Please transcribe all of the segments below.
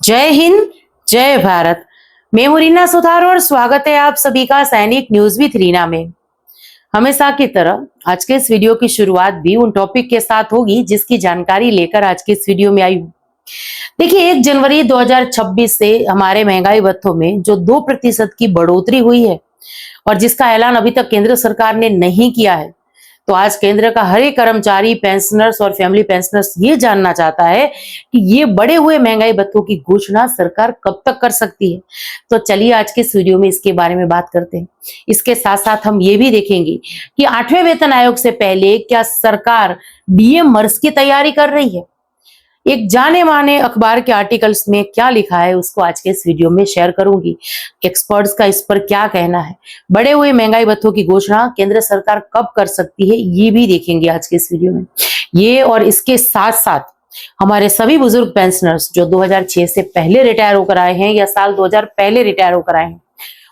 जय हिंद, जय भारत। मैं हूं रीना सुथार और स्वागत है आप सभी का सैनिक न्यूज विथ रीना में। हमेशा की तरह आज के इस वीडियो की शुरुआत भी उन टॉपिक के साथ होगी जिसकी जानकारी लेकर आज के इस वीडियो में आई हूं। देखिए, 1 जनवरी 2026 से हमारे महंगाई भत्तों में जो 2% की बढ़ोतरी हुई है और जिसका ऐलान अभी तक केंद्र सरकार ने नहीं किया है, तो आज केंद्र का हर एक कर्मचारी, पेंशनर्स और फैमिली पेंशनर्स ये जानना चाहता है कि ये बढ़े हुए महंगाई भत्तों की घोषणा सरकार कब तक कर सकती है। तो चलिए आज के इस वीडियो में इसके बारे में बात करते हैं। इसके साथ साथ हम ये भी देखेंगे कि 8वें वेतन आयोग से पहले क्या सरकार डीए मर्ज की तैयारी कर रही है। एक जाने माने अखबार के आर्टिकल्स में क्या लिखा है उसको आज के इस वीडियो में शेयर करूंगी। एक्सपर्ट्स का इस पर क्या कहना है, बढ़े हुए महंगाई भत्तों की घोषणा केंद्र सरकार कब कर सकती है, ये भी देखेंगे आज के इस वीडियो में। ये और इसके साथ साथ हमारे सभी बुजुर्ग पेंशनर्स जो 2006 से पहले रिटायर होकर आए हैं या साल 2000 पहले रिटायर होकर आए हैं,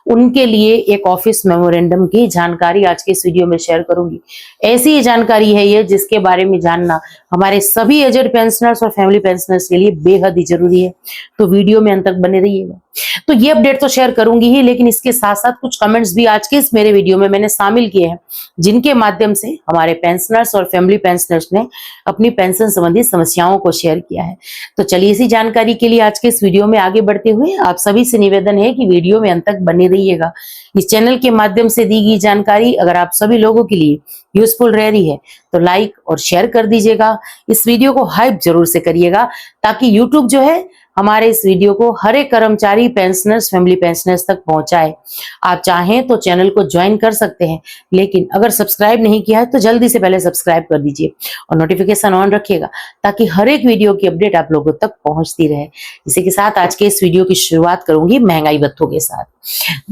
उनके लिए एक ऑफिस मेमोरेंडम की जानकारी आज के इस वीडियो में शेयर करूंगी। ऐसी ही जानकारी है ये जिसके बारे में जानना हमारे सभी एजेड पेंशनर्स और फैमिली पेंशनर्स के लिए बेहद ही जरूरी है। तो वीडियो में अंत तक बने रहिएगा। तो ये अपडेट तो शेयर करूंगी ही, लेकिन इसके साथ साथ कुछ कमेंट्स भी आज के इस मेरे वीडियो में मैंने शामिल किए हैं जिनके माध्यम से हमारे पेंशनर्स और फैमिली पेंशनर्स ने अपनी पेंशन संबंधी समस्याओं को शेयर किया है। तो चलिए इसी जानकारी के लिए आज के इस वीडियो में आगे बढ़ते हुए आप सभी से निवेदन है कि वीडियो में अंत तक बने रहिएगा। इस चैनल के माध्यम से दी गई जानकारी अगर आप सभी लोगों के लिए यूजफुल रह रही है तो लाइक और शेयर कर दीजिएगा। इस वीडियो को हाइप जरूर से करिएगा ताकि यूट्यूब जो है हमारे इस वीडियो को हर एक कर्मचारी, पेंशनर्स, फैमिली पेंशनर्स तक पहुंचाए। आप चाहें तो चैनल को ज्वाइन कर सकते हैं, लेकिन अगर सब्सक्राइब नहीं किया है तो जल्दी से पहले सब्सक्राइब कर दीजिए और नोटिफिकेशन ऑन रखिएगा ताकि हर एक वीडियो की अपडेट आप लोगों तक पहुंचती रहे। इसी के साथ आज के इस वीडियो की शुरुआत करूंगी महंगाई भत्तों के साथ।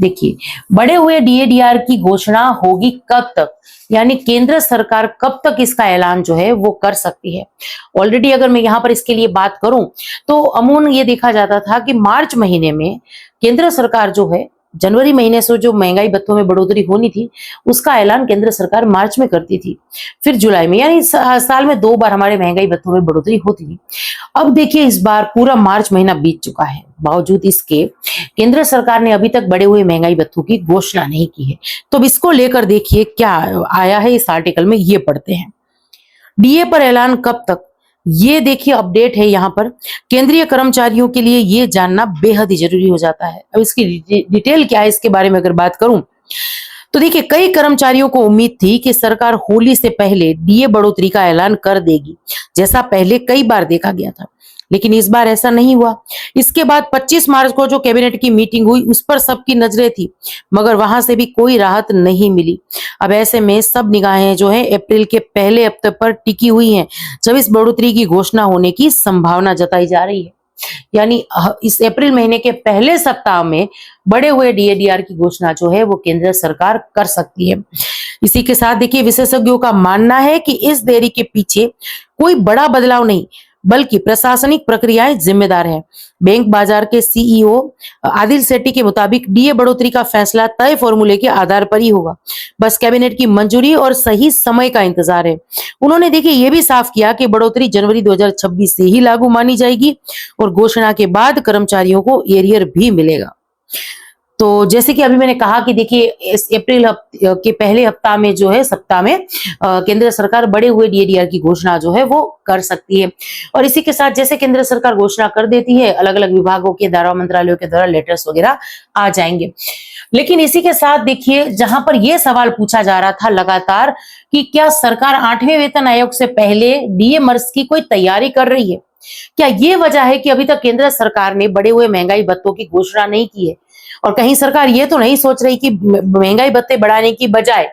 देखिए, बढ़े हुए डीए-डीआर की घोषणा होगी कब तक, यानी केंद्र सरकार कब तक इसका ऐलान जो है वो कर सकती है। ऑलरेडी अगर मैं यहाँ पर इसके लिए बात करूं तो अमूमन ये देखा जाता था कि मार्च महीने में केंद्र सरकार जो है, जनवरी महीने से जो महंगाई भत्तों में बढ़ोतरी होनी थी उसका ऐलान केंद्र सरकार मार्च में करती थी, फिर जुलाई में, यानी साल में 2 बार हमारे महंगाई भत्तों में बढ़ोतरी होती थी। अब देखिए इस बार पूरा मार्च महीना बीत चुका है, बावजूद इसके केंद्र सरकार ने अभी तक बढ़े हुए महंगाई भत्तों की घोषणा नहीं की है। तो अब इसको लेकर देखिए क्या आया है इस आर्टिकल में, ये पढ़ते हैं। डीए पर ऐलान कब तक, ये देखिए अपडेट है यहाँ पर। केंद्रीय कर्मचारियों के लिए ये जानना बेहद ही जरूरी हो जाता है। अब इसकी डिटेल क्या है इसके बारे में अगर बात करूं तो देखिए, कई कर्मचारियों को उम्मीद थी कि सरकार होली से पहले डीए बढ़ोतरी का ऐलान कर देगी, जैसा पहले कई बार देखा गया था, लेकिन इस बार ऐसा नहीं हुआ। इसके बाद 25 मार्च को जो कैबिनेट की मीटिंग हुई उस पर सबकी नजरें थी, मगर वहां से भी कोई राहत नहीं मिली। अब ऐसे में सब निगाहें जो है अप्रैल के पहले हफ्ते पर टिकी हुई हैं, जब इस बढ़ोतरी की घोषणा होने की संभावना जताई जा रही है। यानी इस अप्रैल महीने के पहले सप्ताह में बढ़े हुए डीए-डीआर की घोषणा जो है वो केंद्र सरकार कर सकती है। इसी के साथ देखिए, विशेषज्ञों का मानना है कि इस देरी के पीछे कोई बड़ा बदलाव नहीं बल्कि प्रशासनिक प्रक्रियाएं जिम्मेदार है। बैंक बाजार के सीईओ आदिल सेठी के मुताबिक डीए बढ़ोतरी का फैसला तय फॉर्मूले के आधार पर ही होगा, बस कैबिनेट की मंजूरी और सही समय का इंतजार है। उन्होंने देखिए ये भी साफ किया कि बढ़ोतरी जनवरी 2026 से ही लागू मानी जाएगी और घोषणा के बाद कर्मचारियों को एरियर भी मिलेगा। तो जैसे कि अभी मैंने कहा कि देखिए इस अप्रैल के पहले हफ्ता में जो है सप्ताह में केंद्र सरकार बढ़े हुए डीए-डीआर की घोषणा जो है वो कर सकती है। और इसी के साथ जैसे केंद्र सरकार घोषणा कर देती है, अलग अलग विभागों के द्वारा, मंत्रालयों के द्वारा लेटर्स वगैरह आ जाएंगे। लेकिन इसी के साथ देखिए, जहां पर यह सवाल पूछा जा रहा था लगातार कि क्या सरकार 8वें वेतन आयोग से पहले डीए मर्ज की कोई तैयारी कर रही है, क्या ये वजह है कि अभी तक केंद्र सरकार ने बढ़े हुए महंगाई भत्तों की घोषणा नहीं की है, और कहीं सरकार ये तो नहीं सोच रही कि महंगाई भत्ते बढ़ाने की बजाय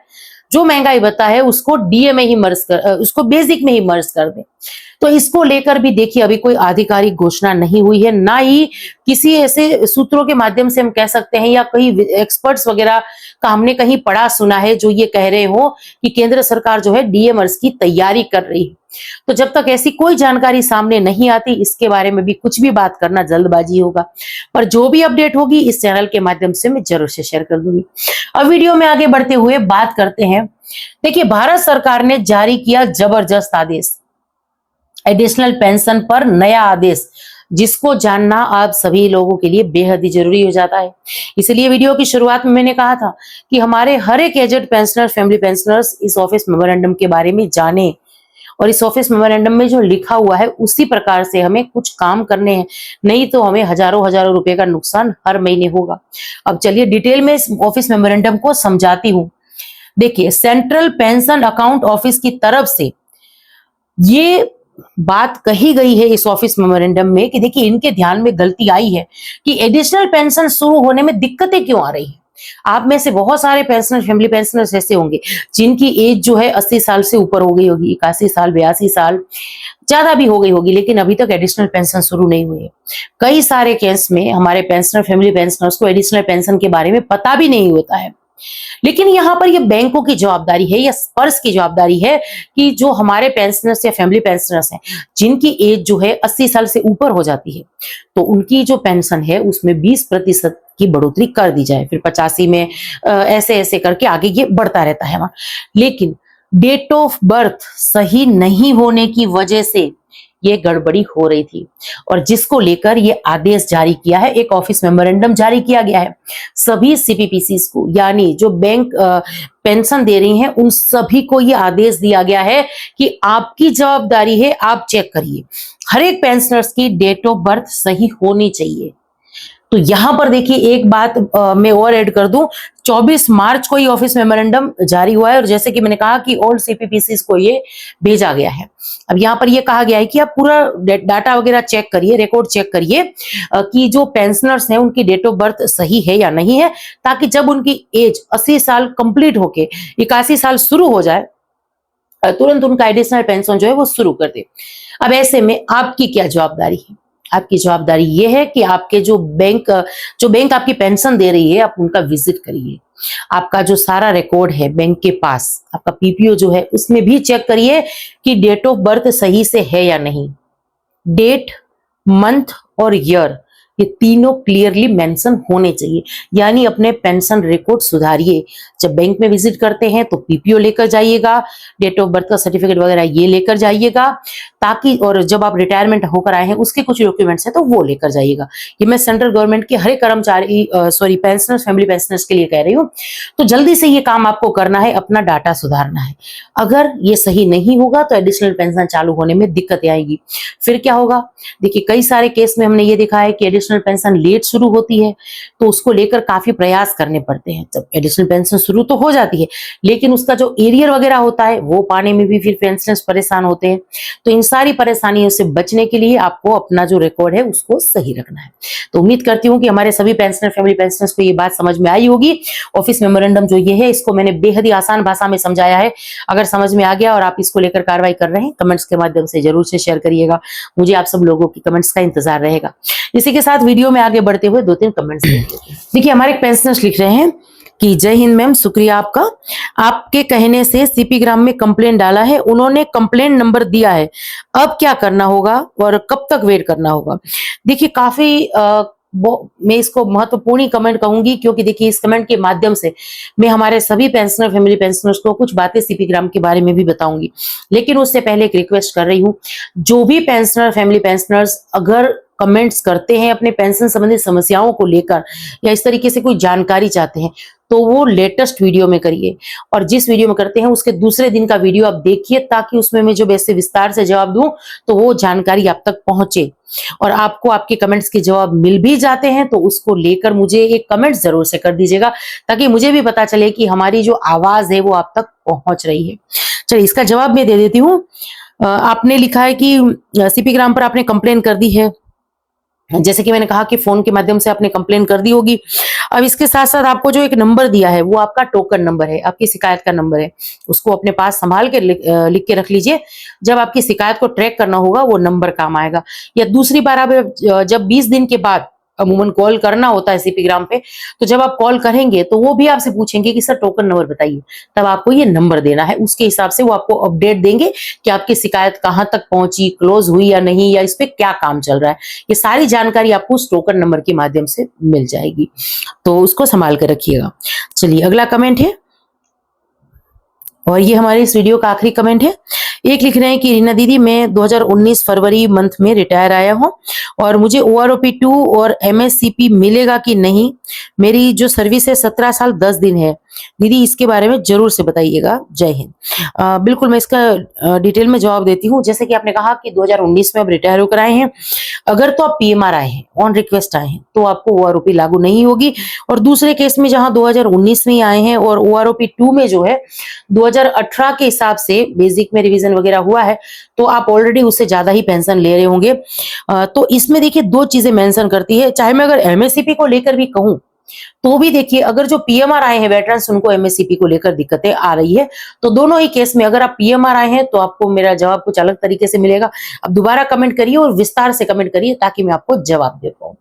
जो महंगाई भत्ता है उसको डीए में ही मर्ज कर, उसको बेसिक में ही मर्ज कर दे। तो इसको लेकर भी देखिए अभी कोई आधिकारिक घोषणा नहीं हुई है, ना ही किसी ऐसे सूत्रों के माध्यम से हम कह सकते हैं या कई एक्सपर्ट्स वगैरह का हमने कहीं पढ़ा सुना है जो ये कह रहे हो कि केंद्र सरकार जो है डीए मर्ज की तैयारी कर रही है। तो जब तक ऐसी कोई जानकारी सामने नहीं आती इसके बारे में भी कुछ भी बात करना जल्दबाजी होगा, पर जो भी अपडेट होगी इस चैनल के माध्यम से मैं जरूर से शेयर कर दूंगी। अब वीडियो में आगे बढ़ते हुए बात करते हैं। देखिए, भारत सरकार ने जारी किया जबरदस्त आदेश, एडिशनल पेंशन पर नया आदेश जिसको जानना आप सभी लोगों के लिए बेहद ही जरूरी हो जाता है। इसलिए वीडियो की शुरुआत में मैंने कहा था कि हमारे हर एक एजेड पेंशनर, फैमिली पेंशनर्स इस ऑफिस मेमोरेंडम के बारे में जाने और इस ऑफिस मेमोरेंडम में जो लिखा हुआ है उसी प्रकार से हमें कुछ काम करने हैं, नहीं तो हमें हजारों हजारों रुपए का नुकसान हर महीने होगा। अब चलिए डिटेल में इस ऑफिस मेमोरेंडम को समझाती हूँ। देखिए, सेंट्रल पेंशन अकाउंट ऑफिस की तरफ से ये बात कही गई है इस ऑफिस मेमोरेंडम में कि देखिए, इनके ध्यान में गलती आई है कि एडिशनल पेंशन शुरू होने में दिक्कतें क्यों आ रही है। आप में से बहुत सारे पेंशनर, फैमिली पेंशनर्स ऐसे होंगे जिनकी एज जो है 80 साल से ऊपर हो गई होगी, 81 साल, 82 साल, ज्यादा भी हो गई होगी, लेकिन अभी तक एडिशनल पेंशन शुरू नहीं हुई है। कई सारे केस में हमारे पेंशनर, फैमिली पेंशनर्स को एडिशनल पेंशन के बारे में पता भी नहीं होता है। लेकिन यहाँ पर ये बैंकों की जवाबदारी है या स्पर्श की जवाबदारी है कि जो हमारे पेंशनर्स या फैमिली पेंशनर्स हैं जिनकी एज जो है 80 साल से ऊपर हो जाती है, तो उनकी जो पेंशन है उसमें 20% की बढ़ोतरी कर दी जाए। फिर 85 में ऐसे ऐसे करके आगे ये बढ़ता रहता है वहां। लेकिन डेट ऑफ बर्थ सही नहीं होने की वजह से ये गड़बड़ी हो रही थी और जिसको लेकर ये आदेश जारी किया है, एक ऑफिस मेमोरेंडम जारी किया गया है सभी सीपीपीसीज को, यानी जो बैंक पेंशन दे रही हैं उन सभी को ये आदेश दिया गया है कि आपकी जवाबदारी है, आप चेक करिए हर एक पेंशनर्स की डेट ऑफ बर्थ सही होनी चाहिए। तो यहां पर देखिए एक बात मैं और ऐड कर दूं, 24 मार्च को ये ऑफिस मेमोरेंडम जारी हुआ है और जैसे कि मैंने कहा कि ऑल सीपीपीसीज को ये भेजा गया है। अब यहाँ पर ये कहा गया है कि आप पूरा डाटा वगैरह चेक करिए, रिकॉर्ड चेक करिए कि जो पेंशनर्स हैं उनकी डेट ऑफ बर्थ सही है या नहीं है, ताकि जब उनकी एज 80 साल कंप्लीट होके 81 साल शुरू हो जाए, तुरंत उनका एडिशनल पेंशन जो है वो शुरू कर दे। अब ऐसे में आपकी क्या जवाबदारी है? आपकी जवाबदारी ये है कि आपके जो बैंक आपकी पेंशन दे रही है, आप उनका विजिट करिए। आपका जो सारा रिकॉर्ड है बैंक के पास, आपका पीपीओ जो है उसमें भी चेक करिए कि डेट ऑफ बर्थ सही से है या नहीं। डेट, मंथ और ईयर ये तीनों क्लियरली मेंशन होने चाहिए, यानी अपने पेंशन रिकॉर्ड सुधारिए। जब बैंक में विजिट करते हैं तो पीपीओ लेकर जाइएगा, डेट ऑफ बर्थ का सर्टिफिकेट वगैरह ये लेकर जाइएगा, ताकि और जब आप रिटायरमेंट होकर आए हैं उसके कुछ डॉक्यूमेंट्स हैं तो वो लेकर जाइएगा। ये मैं सेंट्रल गवर्नमेंट के हर एक कर्मचारी पेंशनर्स, फैमिली पेंशनर्स के लिए कह रही हूँ। तो जल्दी से ये काम आपको करना है, अपना डाटा सुधारना है। अगर ये सही नहीं होगा तो एडिशनल पेंशन चालू होने में दिक्कतें आएगी। फिर क्या होगा? देखिए, कई सारे केस में हमने ये देखा है कि एडिशनल पेंशन लेट शुरू होती है तो उसको लेकर काफी प्रयास करने पड़ते हैं। जब एडिशनल पेंशन शुरू तो हो जाती है, लेकिन उसका जो एरियर वगैरह होता है वो पाने में भी फिर पेंशनर्स परेशान होते हैं। तो इन सारी परेशानियों से बचने के लिए आपको अपना जो रिकॉर्ड है उसको सही रखना है। तो उम्मीद करती हूँ कि हमारे सभी पेंशनर, फैमिली पेंशनर्स को ये बात समझ में आई होगी। ऑफिस मेमोरेंडम जो ये है इसको मैंने बेहद ही आसान भाषा में समझाया है। अगर समझ में आ गया और आप इसको लेकर कार्रवाई कर रहे हैं, कमेंट्स के माध्यम से जरूर से शेयर करिएगा। मुझे आप सब लोगों की कमेंट्स का इंतजार रहेगा। इसी के साथ वीडियो में आगे बढ़ते हुए 2-3 कमेंट्स देखिए। हमारे पेंशनर्स लिख रहे हैं कि जय हिंद मैम, शुक्रिया आपका। आपके कहने से सीपी ग्राम में कंप्लेंट डाला है, उन्होंने कंप्लेंट नंबर दिया है, अब क्या करना होगा और कब तक वेट करना होगा? देखिए, काफी मैं इसको महत्वपूर्ण कमेंट कहूंगी, क्योंकि देखिए इस कमेंट के माध्यम से मैं हमारे सभी पेंशनर, फैमिली पेंशनर्स को कुछ बातें सीपी ग्राम के बारे में भी बताऊंगी। लेकिन उससे पहले एक रिक्वेस्ट कर रही हूँ, जो भी पेंशनर, फैमिली पेंशनर्स अगर कमेंट्स करते हैं अपने पेंशन संबंधी समस्याओं को लेकर या इस तरीके से कोई जानकारी चाहते हैं, तो वो लेटेस्ट वीडियो में करिए। और जिस वीडियो में करते हैं उसके दूसरे दिन का वीडियो आप देखिए, ताकि उसमें मैं जो वैसे विस्तार से जवाब दूं तो वो जानकारी आप तक पहुंचे। और आपको आपके कमेंट्स के जवाब मिल भी जाते हैं तो उसको लेकर मुझे एक कमेंट जरूर से कर दीजिएगा, ताकि मुझे भी पता चले कि हमारी जो आवाज है वो आप तक पहुंच रही है। चलिए, इसका जवाब मैं दे देती हूँ। आपने लिखा है कि सीपी ग्राम पर आपने कंप्लेन कर दी है। जैसे कि मैंने कहा कि फोन के माध्यम से आपने कंप्लेन कर दी होगी। अब इसके साथ साथ आपको जो एक नंबर दिया है वो आपका टोकन नंबर है, आपकी शिकायत का नंबर है। उसको अपने पास संभाल के लिख के रख लीजिए। जब आपकी शिकायत को ट्रैक करना होगा वो नंबर काम आएगा। या दूसरी बार आप जब 20 दिन के बाद अमूमन कॉल करना होता है सीपी ग्राम पे, तो जब आप कॉल करेंगे तो वो भी आपसे पूछेंगे कि सर टोकन नंबर बताइए, तब आपको ये नंबर देना है। उसके हिसाब से वो आपको अपडेट देंगे कि आपकी शिकायत कहाँ तक पहुंची, क्लोज हुई या नहीं, या इस पे क्या काम चल रहा है। ये सारी जानकारी आपको उस टोकन नंबर के माध्यम से मिल जाएगी, तो उसको संभाल कर रखिएगा। चलिए, अगला कमेंट है और ये हमारे इस वीडियो का आखिरी कमेंट है। एक लिख रहे हैं कि रीना दीदी मैं 2019 फरवरी मंथ में रिटायर आया हूं और मुझे OROP 2 और MSCP मिलेगा कि नहीं। मेरी जो सर्विस है 17 साल 10 दिन है। दीदी इसके बारे में जरूर से बताइएगा। जय हिंद। बिल्कुल मैं इसका डिटेल में जवाब देती हूँ। जैसे कि आपने कहा कि 2019 में आप रिटायर होकर आए हैं, अगर तो आप PMR आए हैं, ऑन रिक्वेस्ट आए हैं, तो आपको OROP लागू नहीं होगी। और दूसरे केस में जहां 2019 में आए हैं और OROP 2 में जो है 2018 के हिसाब से बेसिक में रिवीजन वगैरह हुआ है, तो आप ऑलरेडी उससे ज्यादा ही पेंशन ले रहे होंगे। तो इसमें देखिए दो चीजें मेंशन करती है। चाहे मैं अगर MSCP को लेकर भी कहूं तो भी देखिए, अगर जो PMR आए हैं वेटरन्स, उनको MSCP को लेकर दिक्कतें आ रही है। तो दोनों ही केस में अगर आप PMR आए हैं तो आपको मेरा जवाब कुछ अलग तरीके से मिलेगा। अब दोबारा कमेंट करिए और विस्तार से कमेंट करिए ताकि मैं आपको जवाब दे पाऊं।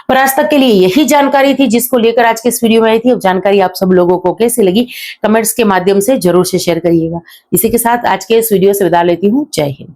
पर आज तक के लिए यही जानकारी थी जिसको लेकर आज के इस वीडियो में आई थी। अब जानकारी आप सब लोगों को कैसी लगी कमेंट्स के माध्यम से जरूर से शेयर करिएगा। इसी के साथ आज के इस वीडियो से विदा लेती हूँ। जय हिंद।